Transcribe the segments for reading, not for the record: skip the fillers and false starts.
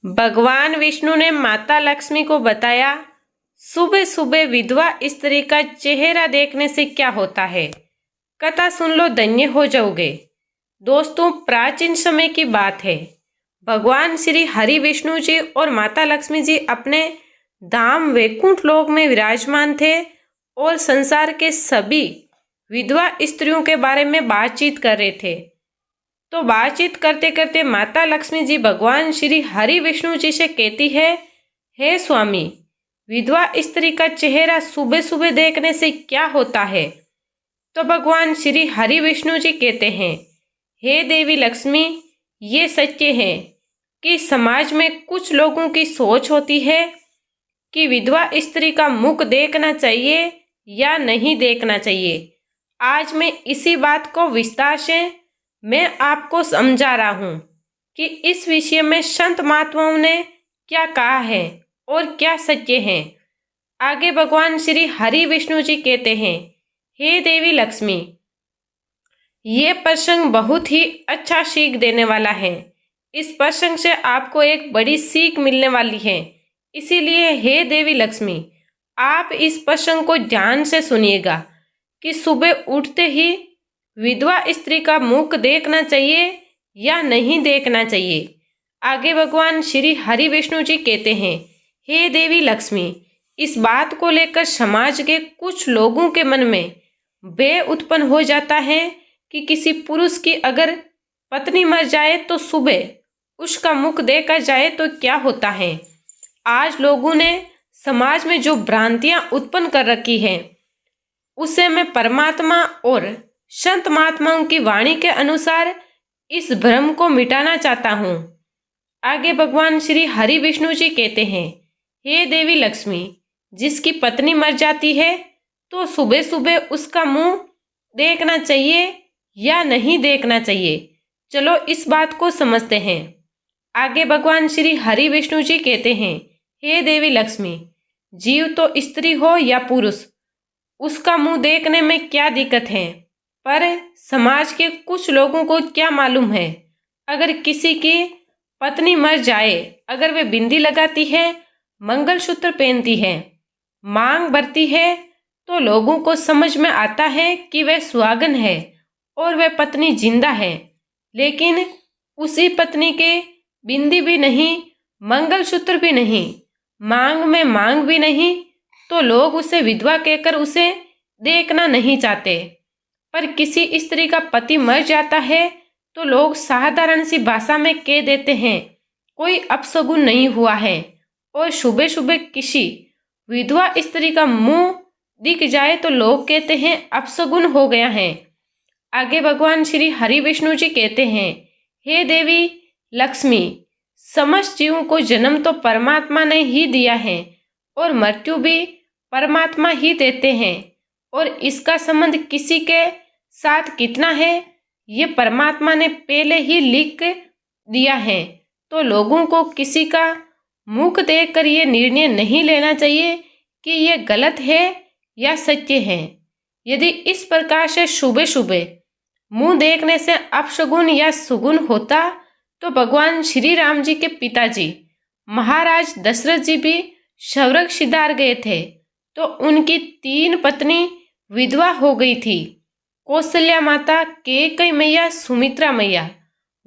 भगवान विष्णु ने माता लक्ष्मी को बताया, सुबह सुबह विधवा स्त्री का चेहरा देखने से क्या होता है। कथा सुन लो, धन्य हो जाओगे। दोस्तों, प्राचीन समय की बात है। भगवान श्री हरि विष्णु जी और माता लक्ष्मी जी अपने धाम वैकुंठ लोक में विराजमान थे और संसार के सभी विधवा स्त्रियों के बारे में बातचीत कर रहे थे। तो बातचीत करते करते माता लक्ष्मी जी भगवान श्री हरि विष्णु जी से कहती है, हे स्वामी, विधवा स्त्री का चेहरा सुबह सुबह देखने से क्या होता है। तो भगवान श्री हरि विष्णु जी कहते हैं, हे देवी लक्ष्मी, ये सत्य है कि समाज में कुछ लोगों की सोच होती है कि विधवा स्त्री का मुख देखना चाहिए या नहीं देखना चाहिए। आज मैं इसी बात को विस्तार से मैं आपको समझा रहा हूँ कि इस विषय में संत महात्माओं ने क्या कहा है और क्या सत्य है। आगे भगवान श्री हरि विष्णु जी कहते हैं, हे देवी लक्ष्मी, ये प्रसंग बहुत ही अच्छा सीख देने वाला है। इस प्रसंग से आपको एक बड़ी सीख मिलने वाली है। इसीलिए हे देवी लक्ष्मी, आप इस प्रसंग को ध्यान से सुनिएगा कि सुबह उठते ही विधवा स्त्री का मुख देखना चाहिए या नहीं देखना चाहिए। आगे भगवान श्री हरि विष्णु जी कहते हैं, हे देवी लक्ष्मी, इस बात को लेकर समाज के कुछ लोगों के मन में भय उत्पन्न हो जाता है कि किसी पुरुष की अगर पत्नी मर जाए तो सुबह उसका मुख देखा जाए तो क्या होता है। आज लोगों ने समाज में जो भ्रांतियां उत्पन्न कर रखी है, उसे मैं परमात्मा और संत महात्माओं की वाणी के अनुसार इस भ्रम को मिटाना चाहता हूँ। आगे भगवान श्री हरि विष्णु जी कहते हैं, हे देवी लक्ष्मी, जिसकी पत्नी मर जाती है तो सुबह सुबह उसका मुंह देखना चाहिए या नहीं देखना चाहिए। चलो इस बात को समझते हैं। आगे भगवान श्री हरि विष्णु जी कहते हैं, हे देवी लक्ष्मी, जीव तो स्त्री हो या पुरुष, उसका मुंह देखने में क्या दिक्कत है। पर समाज के कुछ लोगों को क्या मालूम है, अगर किसी की पत्नी मर जाए, अगर वे बिंदी लगाती है, मंगलसूत्र पहनती है, मांग भरती है, तो लोगों को समझ में आता है कि वह सुहागन है और वह पत्नी जिंदा है। लेकिन उसी पत्नी के बिंदी भी नहीं, मंगलसूत्र भी नहीं, मांग में मांग भी नहीं, तो लोग उसे विधवा कहकर उसे देखना नहीं चाहते। पर किसी स्त्री का पति मर जाता है तो लोग साधारण सी भाषा में कह देते हैं, कोई अपशगुन नहीं हुआ है, और सुबह सुबह किसी विधवा स्त्री का मुंह दिख जाए तो लोग कहते हैं अपशगुन हो गया है। आगे भगवान श्री हरि विष्णु जी कहते हैं, हे देवी लक्ष्मी, समस्त जीवों को जन्म तो परमात्मा ने ही दिया है और मृत्यु भी परमात्मा ही देते हैं, और इसका संबंध किसी के साथ कितना है ये परमात्मा ने पहले ही लिख दिया है। तो लोगों को किसी का मुख देखकर ये निर्णय नहीं लेना चाहिए कि ये गलत है या सत्य है। यदि इस प्रकार से सुबह सुबह मुंह देखने से अपशगुन या सुगुन होता तो भगवान श्री राम जी के पिताजी महाराज दशरथ जी भी स्वर्ग सिधार गए थे, तो उनकी 3 पत्नी विधवा हो गई थी। कौशल्या माता, कैकेयी मैया, सुमित्रा मैया,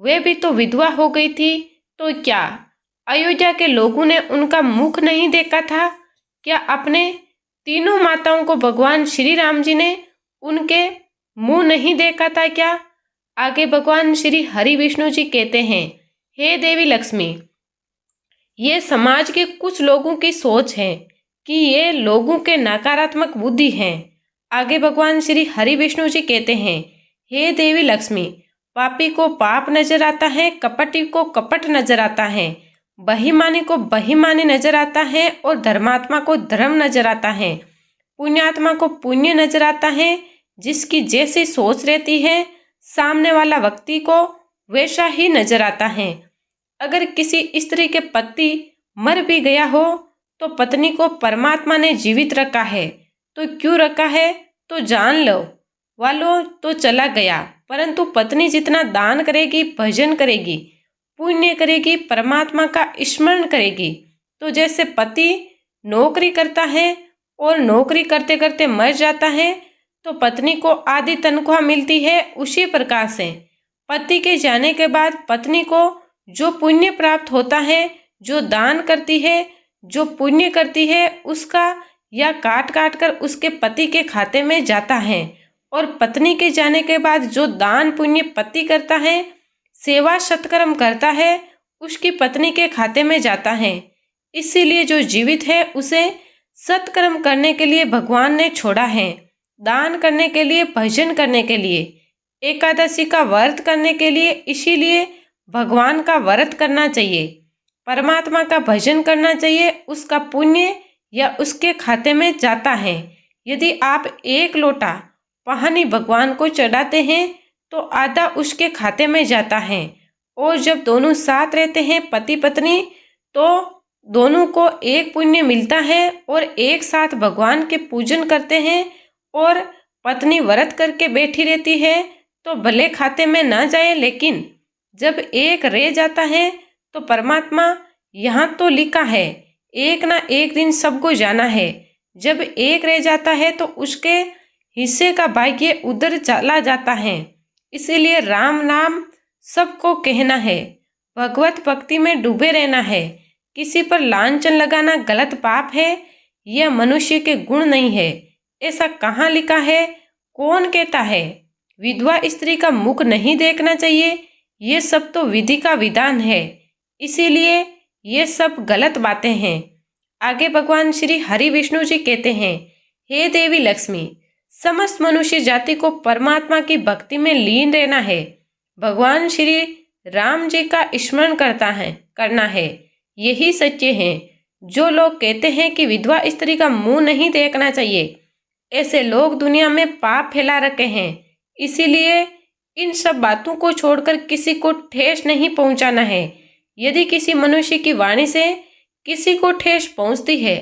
वे भी तो विधवा हो गई थी। तो क्या अयोध्या के लोगों ने उनका मुख नहीं देखा था? क्या अपने तीनों माताओं को भगवान श्री राम जी ने उनके मुंह नहीं देखा था क्या? आगे भगवान श्री हरि विष्णु जी कहते हैं, हे देवी लक्ष्मी, ये समाज के कुछ लोगों की सोच है कि ये लोगों के नकारात्मक बुद्धि है। आगे भगवान श्री हरि विष्णु जी कहते हैं, हे देवी लक्ष्मी, पापी को पाप नजर आता है, कपटी को कपट नजर आता है, बेईमानी को बेईमानी नजर आता है और धर्मात्मा को धर्म नजर आता है, पुण्यात्मा को पुण्य नजर आता है। जिसकी जैसी सोच रहती है, सामने वाला व्यक्ति को वैसा ही नजर आता है। अगर किसी स्त्री के पति मर भी गया हो तो पत्नी को परमात्मा ने जीवित रखा है। तो क्यों रखा है तो जान लो वालों, तो चला गया, परंतु पत्नी जितना दान करेगी, भजन करेगी, पुण्य करेगी, परमात्मा का स्मरण करेगी, तो जैसे पति नौकरी करता है और नौकरी करते करते मर जाता है तो पत्नी को आधी तनख्वाह मिलती है, उसी प्रकार से पति के जाने के बाद पत्नी को जो पुण्य प्राप्त होता है, जो दान करती है, जो पुण्य करती है, उसका या काट काट कर उसके पति के खाते में जाता है। और पत्नी के जाने के बाद जो दान पुण्य पति करता है, सेवा सत्कर्म करता है, उसकी पत्नी के खाते में जाता है। इसीलिए जो जीवित है उसे सत्कर्म करने के लिए भगवान ने छोड़ा है, दान करने के लिए, भजन करने के लिए, एकादशी का व्रत करने के लिए। इसीलिए भगवान का व्रत करना चाहिए, परमात्मा का भजन करना चाहिए, उसका पुण्य या उसके खाते में जाता है। यदि आप एक लोटा पानी भगवान को चढ़ाते हैं तो आधा उसके खाते में जाता है। और जब दोनों साथ रहते हैं पति पत्नी, तो दोनों को एक पुण्य मिलता है और एक साथ भगवान के पूजन करते हैं। और पत्नी व्रत करके बैठी रहती है तो भले खाते में ना जाए, लेकिन जब एक रह जाता है तो परमात्मा यहाँ तो लिखा है एक ना एक दिन सबको जाना है। जब एक रह जाता है तो उसके हिस्से का भाग्य उधर चला जाता है। इसीलिए राम नाम सबको कहना है, भगवत भक्ति में डूबे रहना है। किसी पर लांछन लगाना गलत पाप है, यह मनुष्य के गुण नहीं है। ऐसा कहाँ लिखा है? कौन कहता है? विधवा स्त्री का मुख नहीं देखना चाहिए, ये सब तो विधि का विधान है। इसीलिए ये सब गलत बातें हैं। आगे भगवान श्री हरि विष्णु जी कहते हैं, हे देवी लक्ष्मी, समस्त मनुष्य जाति को परमात्मा की भक्ति में लीन रहना है, भगवान श्री राम जी का स्मरण करना है। यही सच्चे हैं। जो लोग कहते हैं कि विधवा स्त्री का मुंह नहीं देखना चाहिए, ऐसे लोग दुनिया में पाप फैला रखे हैं। इसीलिए इन सब बातों को छोड़कर किसी को ठेस नहीं पहुंचाना है। यदि किसी मनुष्य की वाणी से किसी को ठेस पहुंचती है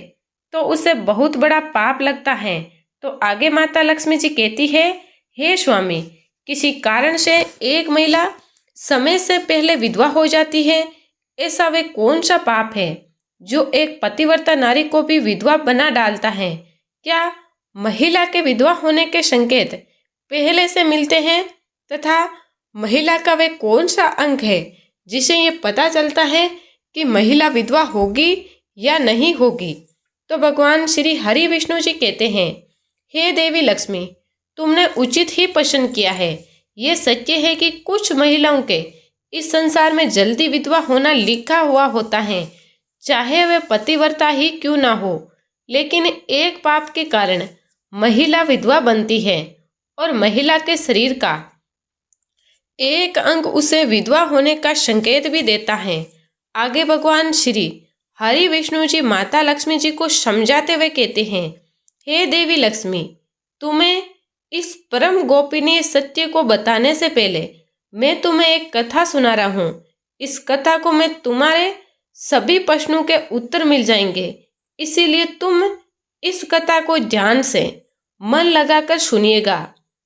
तो उसे बहुत बड़ा पाप लगता है। तो आगे माता लक्ष्मी जी कहती है, हे स्वामी, किसी कारण से एक महिला समय से पहले विधवा हो जाती है, ऐसा वे कौन सा पाप है जो एक पतिव्रता नारी को भी विधवा बना डालता है? क्या महिला के विधवा होने के संकेत पहले से मिलते हैं? तथा महिला का वे कौन सा अंग है जिसे ये पता चलता है कि महिला विधवा होगी या नहीं होगी? तो भगवान श्री हरि विष्णु जी कहते हैं, हे देवी लक्ष्मी, तुमने उचित ही प्रश्न किया है। ये सत्य है कि कुछ महिलाओं के इस संसार में जल्दी विधवा होना लिखा हुआ होता है, चाहे वे पतिव्रता ही क्यों ना हो। लेकिन एक पाप के कारण महिला विधवा बनती है और महिला के शरीर का एक अंग उसे विधवा होने का संकेत भी देता है। आगे भगवान श्री हरि विष्णु जी माता लक्ष्मी जी को समझाते हुए कहते हैं, हे देवी लक्ष्मी, तुम्हें इस परम गोपनीय सत्य को बताने से पहले मैं तुम्हें एक कथा सुना रहा हूँ। इस कथा को मैं तुम्हारे सभी प्रश्नों के उत्तर मिल जाएंगे, इसीलिए तुम इस कथा को ध्यान से मन लगाकर सुनिएगा।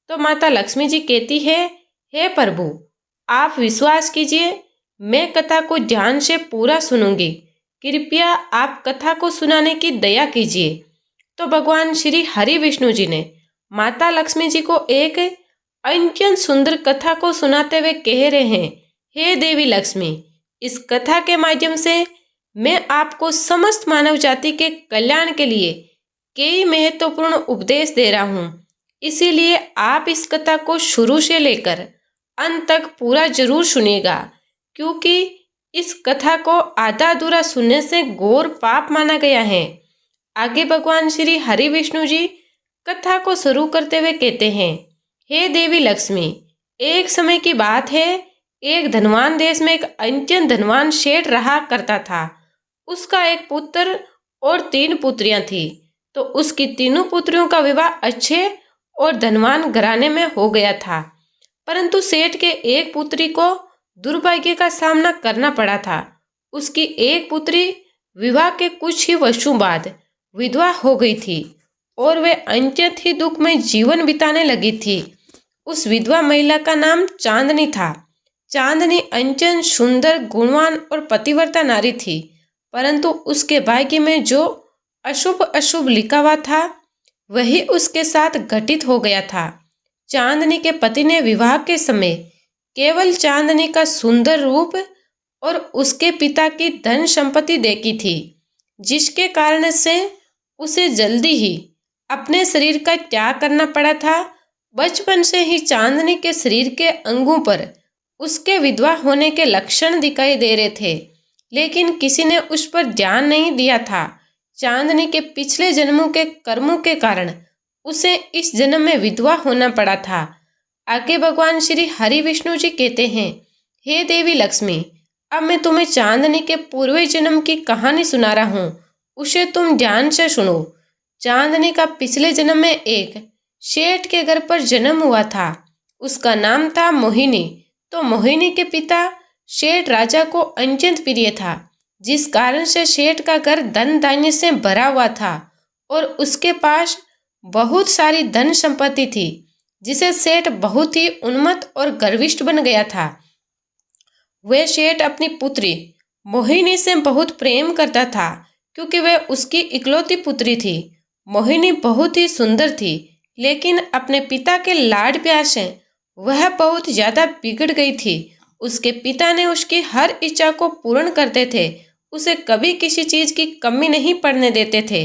तो माता लक्ष्मी जी कहती है, हे प्रभु, आप विश्वास कीजिए, मैं कथा को ध्यान से पूरा सुनूंगी। कृपया आप कथा को सुनाने की दया कीजिए। तो भगवान श्री हरि विष्णु जी ने माता लक्ष्मी जी को एक अत्यंत सुंदर कथा को सुनाते हुए कह रहे हैं, हे देवी लक्ष्मी, इस कथा के माध्यम से मैं आपको समस्त मानव जाति के कल्याण के लिए कई महत्वपूर्ण उपदेश दे रहा हूँ। इसीलिए आप इस कथा को शुरू से लेकर अंत तक पूरा जरूर सुनिएगा, क्योंकि इस कथा को आधा अधूरा सुनने से घोर पाप माना गया है। आगे भगवान श्री हरि विष्णु जी कथा को शुरू करते हुए कहते हैं, हे देवी लक्ष्मी, एक समय की बात है, एक धनवान देश में एक अत्यंत धनवान सेठ रहा करता था। उसका एक पुत्र और 3 पुत्रियां थी। तो उसकी तीनों पुत्रियों का विवाह अच्छे और धनवान घराने में हो गया था, परंतु सेठ के एक पुत्री को दुर्भाग्य का सामना करना पड़ा था। उसकी एक पुत्री विवाह के कुछ ही वर्षों बाद विधवा हो गई थी और वे अत्यंत ही दुख में जीवन बिताने लगी थी। उस विधवा महिला का नाम चांदनी था। चांदनी अंचन सुंदर गुणवान और पतिव्रता नारी थी, परंतु उसके भाग्य में जो अशुभ अशुभ लिखा हुआ था वही उसके साथ घटित हो गया था। चांदनी के पति ने विवाह के समय केवल चांदनी का सुंदर रूप और उसके पिता की धन संपत्ति देखी थी, जिसके कारण से उसे जल्दी ही अपने शरीर का त्याग करना पड़ा था। बचपन से ही चांदनी के शरीर के अंगों पर उसके विधवा होने के लक्षण दिखाई दे रहे थे, लेकिन किसी ने उस पर ध्यान नहीं दिया था। चांदनी के पिछले जन्मों के कर्मों के कारण उसे इस जन्म में विधवा होना पड़ा था। आगे भगवान श्री हरि विष्णु जी कहते हैं, हे देवी लक्ष्मी, अब मैं तुम्हें चांदनी के पूर्व जन्म की कहानी सुना रहा हूँ, उसे तुम ध्यान से सुनो। चांदनी का पिछले जन्म में एक सेठ के घर पर जन्म हुआ था। उसका नाम था मोहिनी। तो मोहिनी के पिता सेठ राजा को अत्यंत प्रिय था, जिस कारण से सेठ का घर धन धान्य से भरा हुआ था और उसके पास बहुत सारी धन संपत्ति थी, जिसे सेठ बहुत ही उन्मत्त और गर्विष्ठ बन गया था। वह सेठ अपनी पुत्री मोहिनी से बहुत प्रेम करता था, क्योंकि वह उसकी इकलौती पुत्री थी। मोहिनी बहुत ही सुंदर थी, लेकिन अपने पिता के लाड प्यार से वह बहुत ज्यादा बिगड़ गई थी। उसके पिता ने उसकी हर इच्छा को पूर्ण करते थे, उसे कभी किसी चीज की कमी नहीं पड़ने देते थे।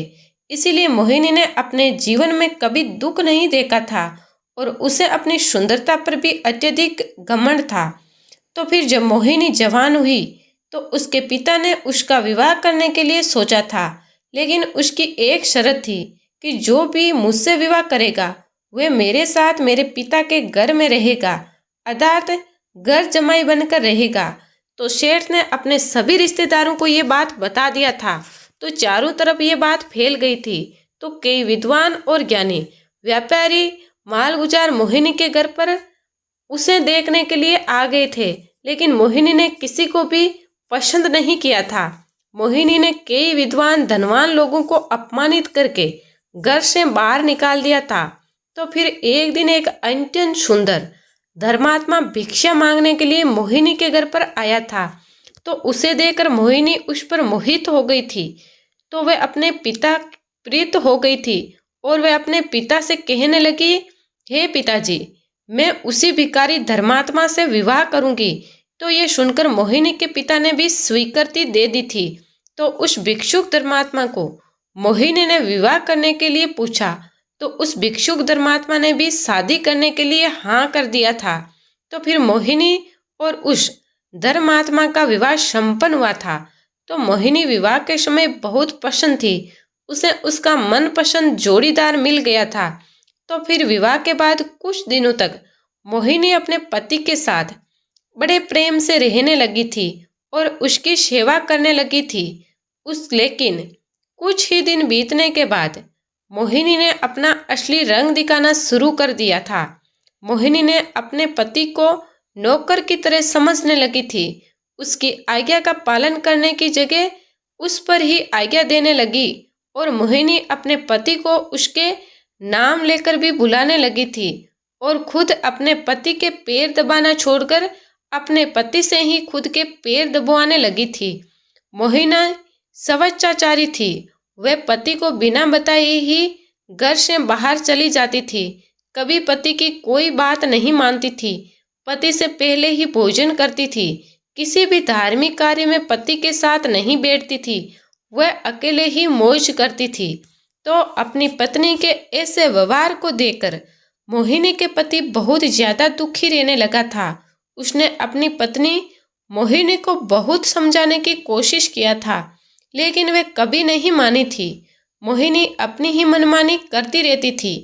इसीलिए मोहिनी ने अपने जीवन में कभी दुख नहीं देखा था और उसे अपनी सुंदरता पर भी अत्यधिक घमंड था। तो फिर जब मोहिनी जवान हुई तो उसके पिता ने उसका विवाह करने के लिए सोचा था, लेकिन उसकी एक शर्त थी कि जो भी मुझसे विवाह करेगा वह मेरे साथ मेरे पिता के घर में रहेगा, अर्थात घर जमाई बनकर रहेगा। तो सेठ ने अपने सभी रिश्तेदारों को ये बात बता दिया था, तो चारों तरफ ये बात फैल गई थी। तो कई विद्वान और ज्ञानी व्यापारी मालगुजार मोहिनी के घर पर उसे देखने के लिए आ गए थे, लेकिन मोहिनी ने किसी को भी पसंद नहीं किया था। मोहिनी ने कई विद्वान धनवान लोगों को अपमानित करके घर से बाहर निकाल दिया था। तो फिर एक दिन एक अत्यंत सुंदर धर्मात्मा भिक्षा मांगने के लिए मोहिनी के घर पर आया था। तो उसे देखकर मोहिनी उस पर मोहित हो गई थी। तो वह अपने पिता प्रीत हो गई थी और वह अपने पिता से कहने लगी, हे पिताजी, मैं उसी भिखारी धर्मात्मा से विवाह करूंगी। तो ये सुनकर मोहिनी के पिता ने भी स्वीकृति दे दी थी। तो उस भिक्षुक धर्मात्मा को मोहिनी ने विवाह करने के लिए पूछा, तो उस भिक्षुक धर्मात्मा ने भी शादी करने के लिए हाँ कर दिया था। तो फिर मोहिनी और उस धर्मात्मा का विवाह संपन्न हुआ था। तो मोहिनी विवाह के समय बहुत पसंद थी, उसे उसका मनपसंद जोड़ीदार मिल गया था। तो फिर विवाह के बाद कुछ दिनों तक मोहिनी अपने पति के साथ बड़े प्रेम से रहने लगी थी और उसकी सेवा करने लगी थी। लेकिन कुछ ही दिन बीतने के बाद मोहिनी ने अपना असली रंग दिखाना शुरू कर दिया था। मोहिनी ने अपने पति को नौकर की तरह समझने लगी थी। उसकी आज्ञा का पालन करने की जगह उस पर ही आज्ञा देने लगी और मोहिनी अपने पति को उसके नाम लेकर भी बुलाने लगी थी और खुद अपने पति के पैर दबाना छोड़कर अपने पति से ही खुद के पैर दबाने लगी थी। मोहिनी स्वच्छाचारी थी। वह पति को बिना बताए ही घर से बाहर चली जाती थी। कभी पति की कोई बात नहीं मानती थी। पति से पहले ही भोजन करती थी। किसी भी धार्मिक कार्य में पति के साथ नहीं बैठती थी। वह अकेले ही मौज करती थी। तो अपनी पत्नी के ऐसे व्यवहार को देखकर मोहिनी के पति बहुत ज्यादा दुखी रहने लगा था। उसने अपनी पत्नी मोहिनी को बहुत समझाने की कोशिश किया था, लेकिन वे कभी नहीं मानी थी। मोहिनी अपनी ही मनमानी करती रहती थी।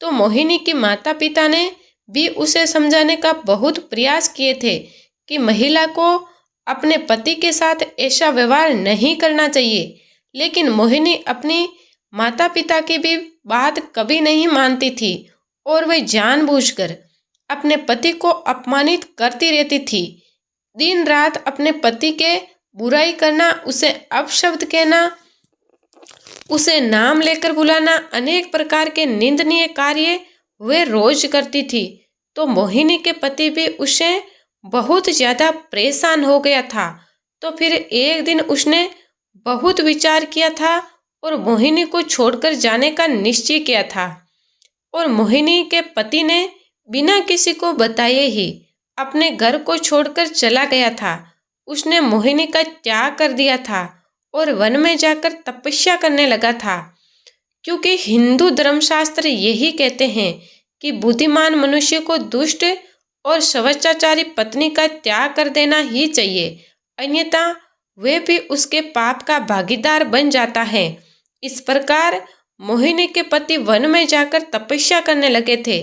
तो मोहिनी के माता पिता ने भी उसे समझाने का बहुत प्रयास किए थे कि महिला को अपने पति के साथ ऐसा व्यवहार नहीं करना चाहिए, लेकिन मोहिनी अपनी माता पिता की भी बात कभी नहीं मानती थी और वह जानबूझकर अपने पति को अपमानित करती रहती थी। दिन रात अपने पति के बुराई करना, उसे अपशब्द कहना, उसे नाम लेकर बुलाना, अनेक प्रकार के निंदनीय कार्य वे रोज करती थी। तो मोहिनी के पति भी उसे बहुत ज़्यादा परेशान हो गया था। तो फिर एक दिन उसने बहुत विचार किया था और मोहिनी को छोड़कर जाने का निश्चय किया था। और मोहिनी के पति ने बिना किसी को बताए ही अपने घर को छोड़कर चला गया था। उसने मोहिनी का त्याग कर दिया था और वन में जाकर तपस्या करने लगा था, क्योंकि हिंदू धर्मशास्त्र यही कहते हैं कि बुद्धिमान मनुष्य को दुष्ट और स्वेच्छाचारी पत्नी का त्याग कर देना ही चाहिए, अन्यथा वे भी उसके पाप का भागीदार बन जाता है। इस प्रकार मोहिनी के पति वन में जाकर तपस्या करने लगे थे,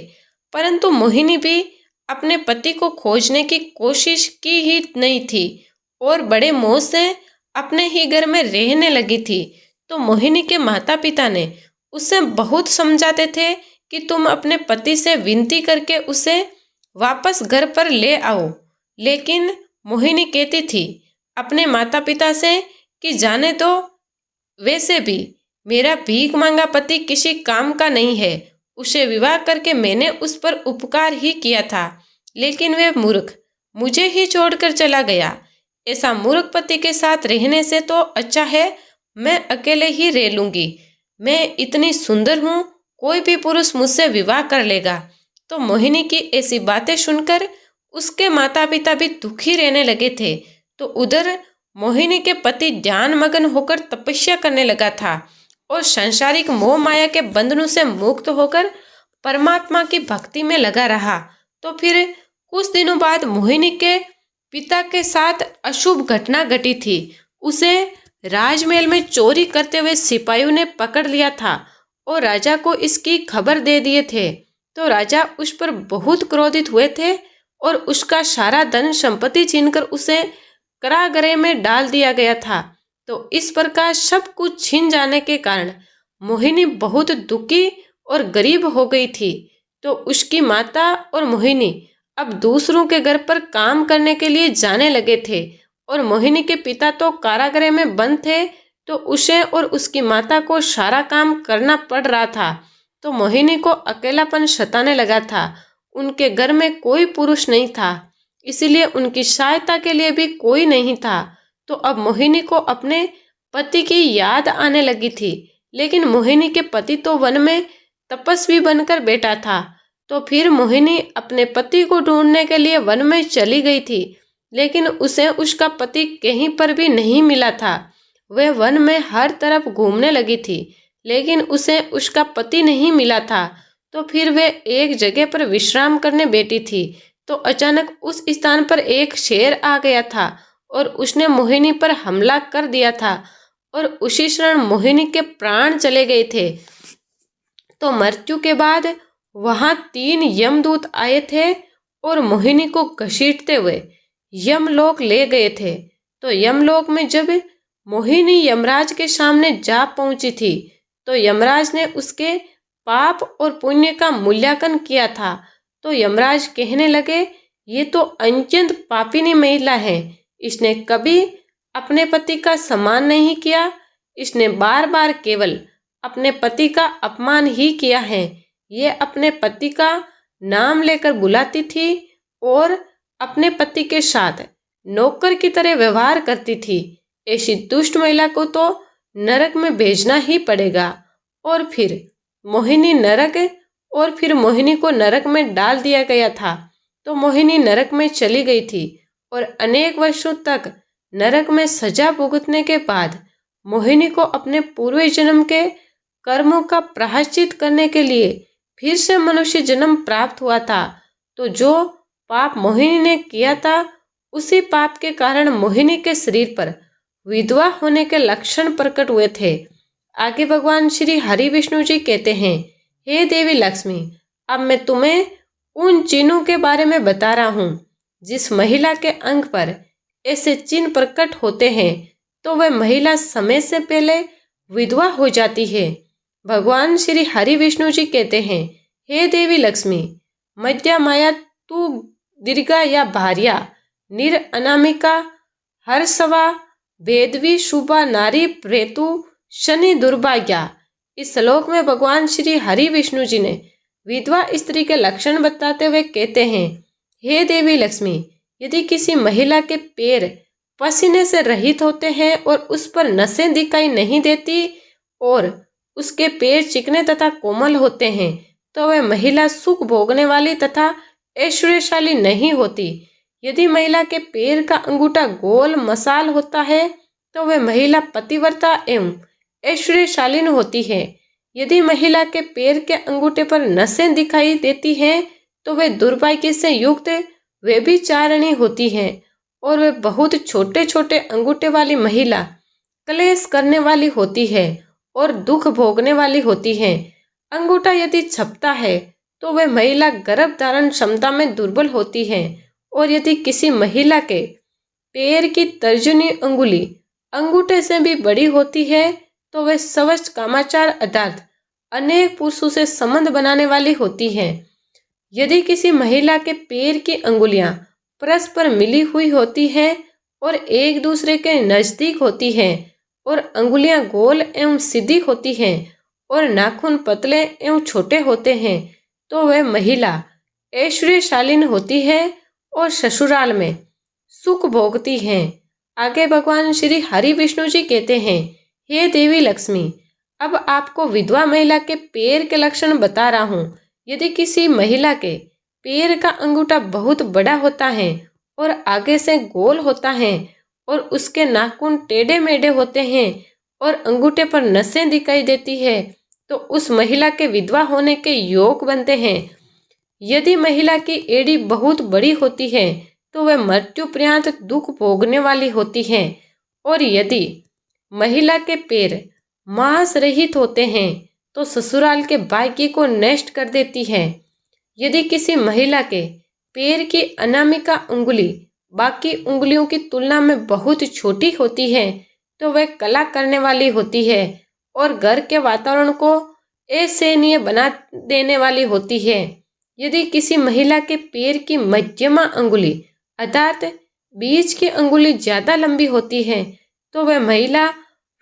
परंतु मोहिनी भी अपने पति को खोजने की कोशिश की ही नहीं थी और बड़े मोह से अपने ही घर में रहने लगी थी। तो मोहिनी के माता पिता ने उसे बहुत समझाते थे कि तुम अपने पति से विनती करके उसे वापस घर पर ले आओ, लेकिन मोहिनी कहती थी अपने माता पिता से कि जाने दो, वैसे भी मेरा भीख मांगा पति किसी काम का नहीं है, उसे विवाह करके मैंने उस पर उपकार ही किया था, लेकिन वह मूर्ख मुझे ही छोड़कर चला गया। ऐसा मूर्ख पति के साथ रहने से तो अच्छा है मैं अकेले ही रह लूंगी। मैं इतनी सुंदर हूँ, कोई भी पुरुष मुझसे विवाह कर लेगा। तो मोहिनी की ऐसी बातें सुनकर उसके माता पिता भी दुखी रहने लगे थे। तो उधर मोहिनी के पति ध्यान मग्न होकर तपस्या करने लगा था और सांसारिक मोह माया के बंधनों से मुक्त होकर परमात्मा की भक्ति में लगा रहा। तो फिर कुछ दिनों बाद मोहिनी के पिता के साथ अशुभ घटना घटी थी। उसे राजमहल में चोरी करते हुए सिपाहियों ने पकड़ लिया था और राजा को इसकी खबर दे दिए थे। तो राजा उस पर बहुत क्रोधित हुए थे और उसका सारा धन संपत्ति छीनकर उसे कारागृह में डाल दिया गया था। तो इस प्रकार सब कुछ छीन जाने के कारण मोहिनी बहुत दुखी और गरीब हो गई थी। तो उसकी माता और मोहिनी अब दूसरों के घर पर काम करने के लिए जाने लगे थे और मोहिनी के पिता तो कारागृह में बंद थे, तो उसे और उसकी माता को सारा काम करना पड़ रहा था। तो मोहिनी को अकेलापन सताने लगा था। उनके घर में कोई पुरुष नहीं था, इसीलिए उनकी सहायता के लिए भी कोई नहीं था। तो अब मोहिनी को अपने पति की याद आने लगी थी, लेकिन मोहिनी के पति तो वन में तपस्वी बनकर बैठा था। तो फिर मोहिनी अपने पति को ढूंढने के लिए वन में चली गई थी, लेकिन उसे उसका पति कहीं पर भी नहीं मिला था। वह वन में हर तरफ घूमने लगी थी, लेकिन उसे उसका पति नहीं मिला था। तो फिर वे एक जगह पर विश्राम करने बैठी थी। तो अचानक उस स्थान पर एक शेर आ गया था और उसने मोहिनी पर हमला कर दिया था और उसी क्षण मोहिनी के प्राण चले गए थे। तो मृत्यु के बाद वहां 3 यमदूत आए थे और मोहिनी को घसीटते हुए यमलोक ले गए थे। तो यमलोक में जब मोहिनी यमराज के सामने जा पहुंची थी, तो यमराज ने उसके पाप और पुण्य का मूल्यांकन किया था। तो यमराज कहने लगे, ये तो अत्यंत पापिनी महिला है, इसने कभी अपने पति का सम्मान नहीं किया, इसने बार बार केवल अपने पति का अपमान ही किया है। ये अपने पति का नाम लेकर बुलाती थी और अपने पति के साथ नौकर की तरह व्यवहार करती थी। ऐसी दुष्ट महिला को तो नरक में भेजना ही पड़ेगा। और फिर मोहिनी को नरक में डाल दिया गया था। तो मोहिनी नरक में चली गई थी और अनेक वर्षों तक नरक में सजा भुगतने के बाद मोहिनी को अपने पूर्व जन्म के कर्मों का प्रायश्चित करने के लिए फिर से मनुष्य जन्म प्राप्त हुआ था। तो जो पाप मोहिनी ने किया था, उसी पाप के कारण मोहिनी के शरीर पर विधवा होने के लक्षण प्रकट हुए थे। आगे भगवान श्री हरि विष्णु जी कहते हैं, हे देवी लक्ष्मी, अब मैं तुम्हें उन चिन्हों के बारे में बता रहा हूँ। जिस महिला के अंग पर ऐसे चिन्ह प्रकट होते हैं, तो वह महिला समय से पहले विधवा हो जाती है। भगवान श्री हरि विष्णु जी कहते हैं, हे देवी लक्ष्मी, मध्या माया तू दीर्घा या भार्या, निर अनामिका, हर्षवा, वेदवी, शुभा, नारी, प्रेतु, शनि, दुर्भाग्या। इस श्लोक में भगवान श्री हरि विष्णु जी ने विधवा स्त्री के लक्षण बताते हुए कहते हैं, हे देवी लक्ष्मी, यदि किसी महिला के पैर पसीने से रहित होते हैं और उस पर नसें दिखाई नहीं देती और उसके पैर चिकने तथा कोमल होते हैं, तो वह महिला सुख भोगने वाली तथा ऐश्वर्यशाली नहीं होती। यदि महिला के पैर का अंगूठा गोल मसाल होता है, तो वह महिला पतिव्रता एवं ऐश्वर्यशालीन होती है। यदि महिला के पैर के अंगूठे पर नसें दिखाई देती हैं, तो वह दुर्भाग्य से युक्त व्यभिचारिणी होती है और वह बहुत छोटे छोटे अंगूठे वाली महिला क्लेश करने वाली होती है और दुख भोगने वाली होती है। अंगूठा यदि छपता है तो वह महिला गर्भ धारण क्षमता में दुर्बल होती है और यदि किसी महिला के पैर की तर्जनी अंगुली अंगूठे से भी बड़ी होती है तो वह स्वच्छ कामाचार अर्थात अनेक पुरुषों से संबंध बनाने वाली होती है। यदि किसी महिला के पैर की अंगुलियां परस्पर मिली हुई होती हैं और एक दूसरे के नजदीक होती हैं और अंगुलियां गोल एवं सीधी होती हैं और नाखून पतले एवं छोटे होते हैं, तो वह महिला ऐश्वर्यशालीन होती है और ससुराल में सुख भोगती है। आगे भगवान श्री हरि विष्णु जी कहते हैं, हे देवी लक्ष्मी, अब आपको विधवा महिला के पैर के लक्षण बता रहा हूँ। यदि किसी महिला के पैर का अंगूठा बहुत बड़ा होता है और आगे से गोल होता है और उसके नाखून टेढ़े मेढ़े होते हैं और अंगूठे पर नसें दिखाई देती है, तो उस महिला के विधवा होने के योग बनते हैं। यदि महिला की एड़ी बहुत बड़ी होती है तो वह मृत्यु पर्यंत दुख भोगने वाली होती है और यदि महिला के पैर मांस रहित होते हैं तो ससुराल के भाग्य को नष्ट कर देती है। यदि किसी महिला के पैर की अनामिका उंगली बाकी उंगलियों की तुलना में बहुत छोटी होती है तो वह कला करने वाली होती है और घर के वातावरण को असहनीय बना देने वाली होती है। यदि किसी महिला के पैर की मध्यमा अंगुली अर्थात बीच की अंगुली ज्यादा लंबी होती है तो वह महिला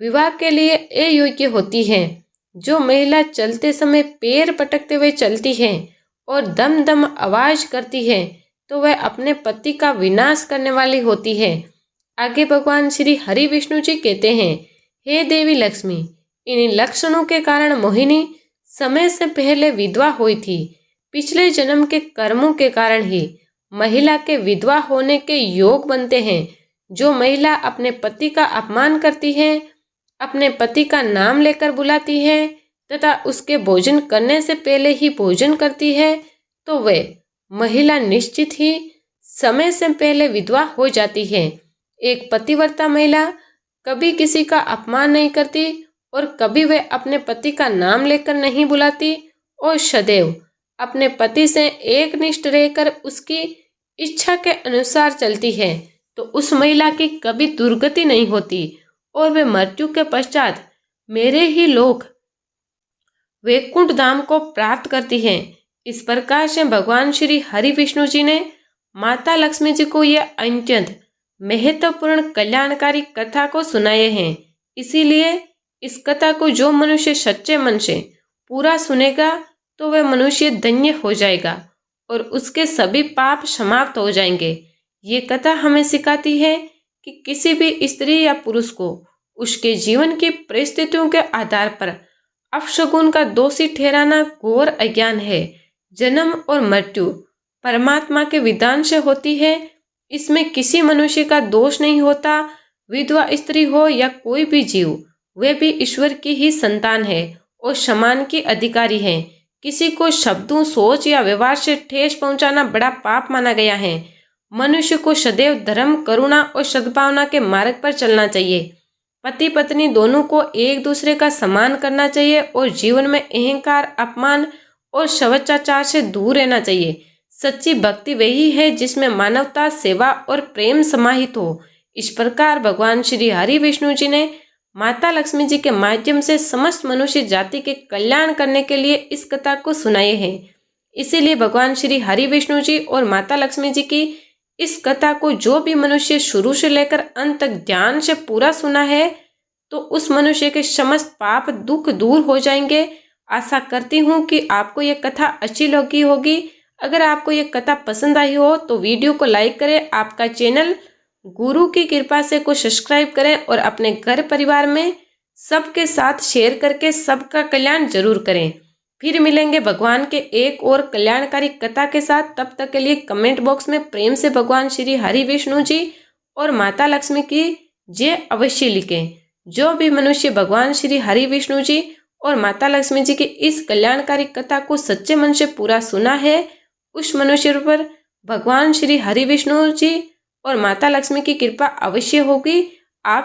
विवाह के लिए अयोग्य होती है। जो महिला चलते समय पैर पटकते हुए चलती है और दम दम आवाज करती है तो वह अपने पति का विनाश करने वाली होती है। आगे भगवान श्री हरि विष्णु जी कहते हैं, हे देवी लक्ष्मी, इन लक्षणों के कारण मोहिनी समय से पहले विधवा हुई थी। पिछले जन्म के कर्मों के कारण ही महिला के विधवा होने के योग बनते हैं। जो महिला अपने पति का अपमान करती है, अपने पति का नाम लेकर बुलाती है तथा उसके भोजन करने से पहले ही भोजन करती है, तो वह महिला निश्चित ही समय से पहले विधवा हो जाती है। एक पतिव्रता महिला कभी किसी का अपमान नहीं करती और कभी वह अपने पति का नाम लेकर नहीं बुलाती और सदैव अपने पति से एकनिष्ठ रहकर उसकी इच्छा के अनुसार चलती है, तो उस महिला की कभी दुर्गति नहीं होती और वे मृत्यु के पश्चात मेरे ही लोक वैकुंठ धाम को प्राप्त करती हैं। इस प्रकार से भगवान श्री हरि विष्णु जी ने माता लक्ष्मी जी को यह अत्यंत महत्वपूर्ण कल्याणकारी कथा को सुनाए हैं। इसीलिए इस कथा को जो मनुष्य सच्चे मन से पूरा सुनेगा तो वह मनुष्य धन्य हो जाएगा और उसके सभी पाप समाप्त हो जाएंगे। ये कथा हमें सिखाती है कि किसी भी स्त्री या पुरुष को उसके जीवन की परिस्थितियों के आधार पर अपशगुन का दोषी ठहराना घोर अज्ञान है। जन्म और मृत्यु परमात्मा के विधान से होती है, इसमें किसी मनुष्य का दोष नहीं होता। विधवा स्त्री हो या कोई भी जीव, वे भी ईश्वर की ही संतान है और समान की अधिकारी है। किसी को शब्दों, सोच या व्यवहार से ठेस पहुंचाना बड़ा पाप माना गया है। मनुष्य को सदैव धर्म, करुणा और सद्भावना के मार्ग पर चलना चाहिए। पति पत्नी दोनों को एक दूसरे का सम्मान करना चाहिए और जीवन में अहंकार, अपमान और शवचाचार से दूर रहना चाहिए। सच्ची भक्ति वही है जिसमें मानवता, सेवा और प्रेम समाहित हो। इस प्रकार भगवान श्री हरि विष्णु जी ने माता लक्ष्मी जी के माध्यम से समस्त मनुष्य जाति के कल्याण करने के लिए इस कथा को सुनाए हैं। इसीलिए भगवान श्री हरि विष्णु जी और माता लक्ष्मी जी की इस कथा को जो भी मनुष्य शुरू से लेकर अंत तक ध्यान से पूरा सुना है तो उस मनुष्य के समस्त पाप दुख दूर हो जाएंगे। आशा करती हूँ कि आपको ये कथा अच्छी लगी होगी। अगर आपको ये कथा पसंद आई हो तो वीडियो को लाइक करें, आपका चैनल गुरु की कृपा से को सब्सक्राइब करें और अपने घर परिवार में सबके साथ शेयर करके सबका कल्याण जरूर करें। फिर मिलेंगे भगवान के एक और कल्याणकारी कथा के साथ। तब तक के लिए कमेंट बॉक्स में प्रेम से भगवान श्री हरि विष्णु जी और माता लक्ष्मी की जय अवश्य लिखें। जो भी मनुष्य भगवान श्री हरि विष्णु जी और माता लक्ष्मी जी की इस कल्याणकारी कथा को सच्चे मन से पूरा सुना है, उस मनुष्य पर भगवान श्री हरि विष्णु जी और माता लक्ष्मी की कृपा अवश्य होगी। आप